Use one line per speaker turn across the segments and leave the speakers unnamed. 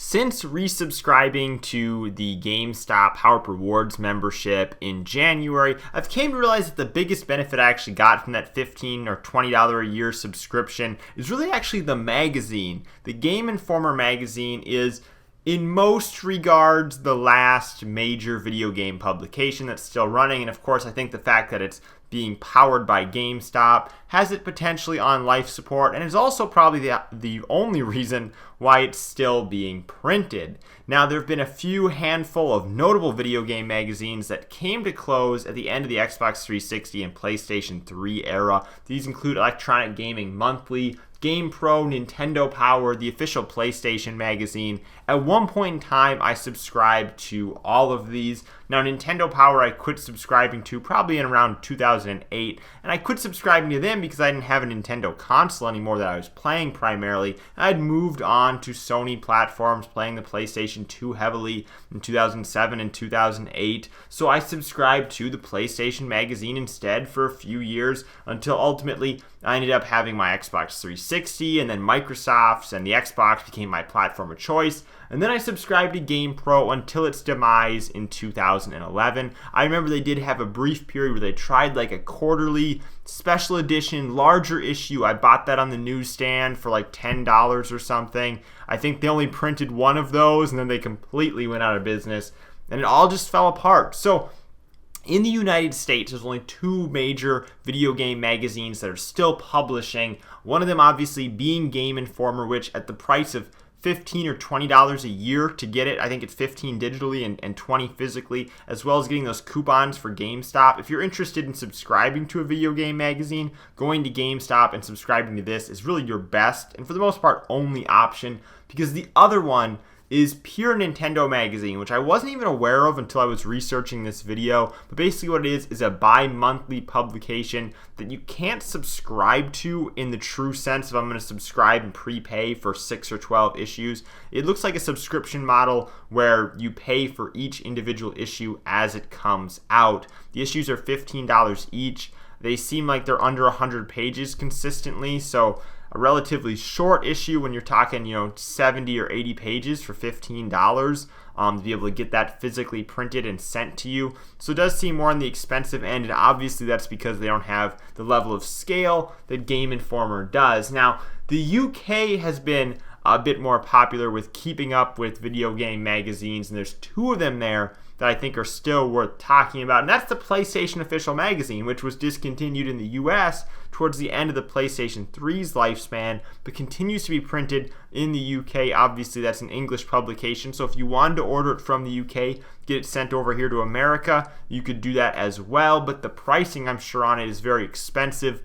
Since resubscribing to the GameStop PowerUp Rewards membership in January, I've came to realize that the biggest benefit I actually got from that $15 or $20 a year subscription is really actually the magazine. The Game Informer magazine is, in most regards, the last major video game publication that's still running, and of course I think the fact that it's being powered by GameStop has it potentially on life support, and is also probably the only reason why it's still being printed. Now, there have been a few handful of notable video game magazines that came to close at the end of the Xbox 360 and PlayStation 3 era. These include Electronic Gaming Monthly, GamePro, Nintendo Power, the official PlayStation magazine. At one point in time, I subscribed to all of these. Now, Nintendo Power I quit subscribing to probably in around 2008, and I quit subscribing to them because I didn't have a Nintendo console anymore that I was playing primarily. I'd moved on to Sony platforms, playing the PlayStation 2 heavily in 2007 and 2008, so I subscribed to the PlayStation magazine instead for a few years until ultimately I ended up having my Xbox 360, and then Microsoft's and the Xbox became my platform of choice. And then I subscribed to GamePro until its demise in 2011. I remember they did have a brief period where they tried like a quarterly special edition, larger issue. I bought that on the newsstand for like $10 or something. I think they only printed one of those, and then they completely went out of business, and it all just fell apart. So in the United States, there's only two major video game magazines that are still publishing. One of them obviously being Game Informer, which at the price of $15 or $20 a year to get it. I think it's $15 digitally and $20 physically, as well as getting those coupons for GameStop. If you're interested in subscribing to a video game magazine, going to GameStop and subscribing to this is really your best, and for the most part, only option, because the other one is Pure Nintendo Magazine, which I wasn't even aware of until I was researching this video. But basically what it is a bi-monthly publication that you can't subscribe to in the true sense of I'm going to subscribe and prepay for 6 or 12 issues. It looks like a subscription model where you pay for each individual issue as it comes out. The issues are $15 each. They seem like they're under 100 pages consistently, so a relatively short issue when you're talking, 70 or 80 pages for $15 to be able to get that physically printed and sent to you. So it does seem more on the expensive end, and obviously that's because they don't have the level of scale that Game Informer does. Now, the UK has been a bit more popular with keeping up with video game magazines, and there's two of them there that I think are still worth talking about, and that's the PlayStation Official Magazine, which was discontinued in the US towards the end of the PlayStation 3's lifespan, but continues to be printed in the UK. Obviously, that's an English publication, so if you wanted to order it from the UK, get it sent over here to America, you could do that as well, but the pricing, I'm sure, on it is very expensive,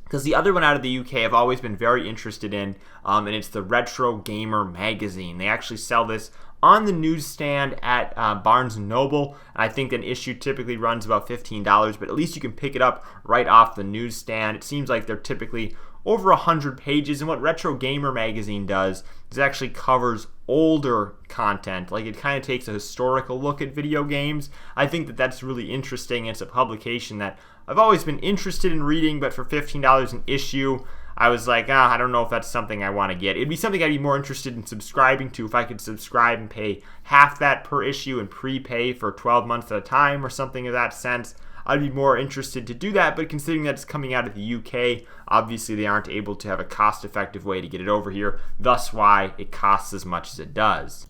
because the other one out of the UK I've always been very interested in, and it's the Retro Gamer Magazine. They actually sell this on the newsstand at Barnes & Noble. I think an issue typically runs about $15, but at least you can pick it up right off the newsstand. It seems like they're typically over 100 pages, and what Retro Gamer Magazine does is it actually covers older content. Like, it kind of takes a historical look at video games. I think that that's really interesting. It's a publication that I've always been interested in reading, but for $15 an issue, I was like, I don't know if that's something I want to get. It'd be something I'd be more interested in subscribing to if I could subscribe and pay half that per issue and prepay for 12 months at a time or something of that sense. I'd be more interested to do that, but considering that it's coming out of the UK, obviously they aren't able to have a cost-effective way to get it over here, thus why it costs as much as it does.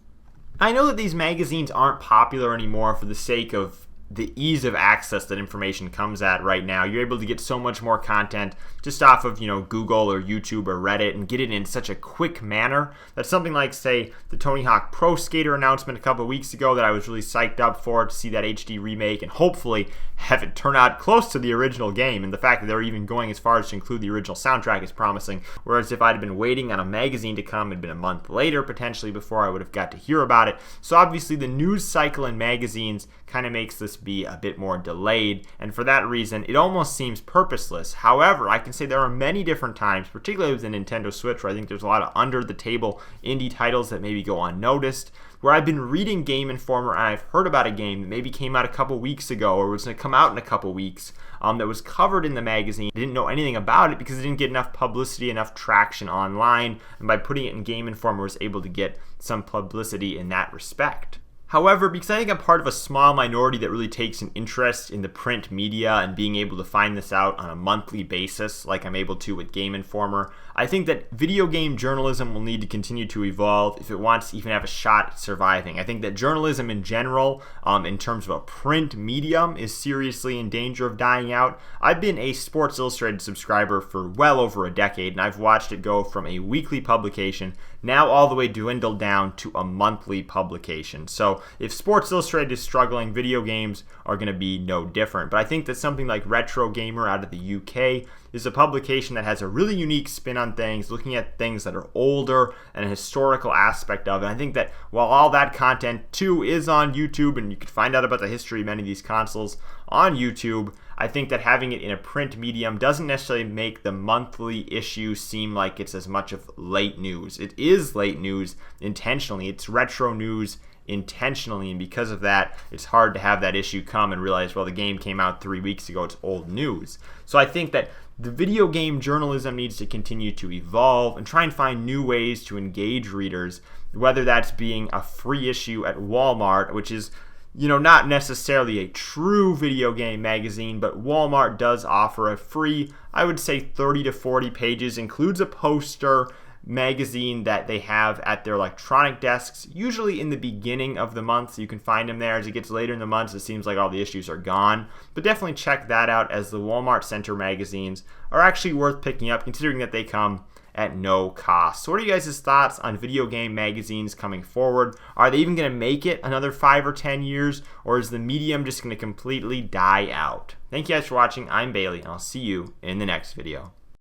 I know that these magazines aren't popular anymore for the sake of the ease of access that information comes at right now. You're able to get so much more content just off of, Google or YouTube or Reddit, and get it in such a quick manner that something like, say, the Tony Hawk Pro Skater announcement a couple of weeks ago that I was really psyched up for, to see that HD remake and hopefully have it turn out close to the original game, and the fact that they're even going as far as to include the original soundtrack is promising, whereas if I'd been waiting on a magazine to come, it'd been a month later potentially before I would have got to hear about it. So obviously the news cycle in magazines kind of makes this just be a bit more delayed, and for that reason, it almost seems purposeless. However, I can say there are many different times, particularly with the Nintendo Switch, where I think there's a lot of under-the-table indie titles that maybe go unnoticed, where I've been reading Game Informer and I've heard about a game that maybe came out a couple weeks ago or was going to come out in a couple weeks that was covered in the magazine. I didn't know anything about it because it didn't get enough publicity, enough traction online, and by putting it in Game Informer, I was able to get some publicity in that respect. However, because I think I'm part of a small minority that really takes an interest in the print media and being able to find this out on a monthly basis like I'm able to with Game Informer, I think that video game journalism will need to continue to evolve if it wants to even have a shot at surviving. I think that journalism in general, in terms of a print medium, is seriously in danger of dying out. I've been a Sports Illustrated subscriber for well over a decade, and I've watched it go from a weekly publication now all the way dwindled down to a monthly publication. So if Sports Illustrated is struggling, video games are going to be no different. But I think that something like Retro Gamer out of the UK is a publication that has a really unique spin on things, looking at things that are older and a historical aspect of it. I think that while all that content too is on YouTube, and you can find out about the history of many of these consoles on YouTube, I think that having it in a print medium doesn't necessarily make the monthly issue seem like it's as much of late news. It is late news intentionally. It's retro news intentionally, and because of that, it's hard to have that issue come and realize, well, the game came out 3 weeks ago, it's old news. So I think that the video game journalism needs to continue to evolve and try and find new ways to engage readers, whether that's being a free issue at Walmart, which is not necessarily a true video game magazine, but Walmart does offer a free, I would say 30 to 40 pages, includes a poster magazine that they have at their electronic desks, usually in the beginning of the month, so you can find them there. As it gets later in the month, it seems like all the issues are gone, but definitely check that out, as the Walmart Center magazines are actually worth picking up, considering that they come at no cost. So what are you guys' thoughts on video game magazines coming forward? Are they even going to make it another 5 or 10 years, or is the medium just going to completely die out? Thank you guys for watching. I'm Bailey, and I'll see you in the next video.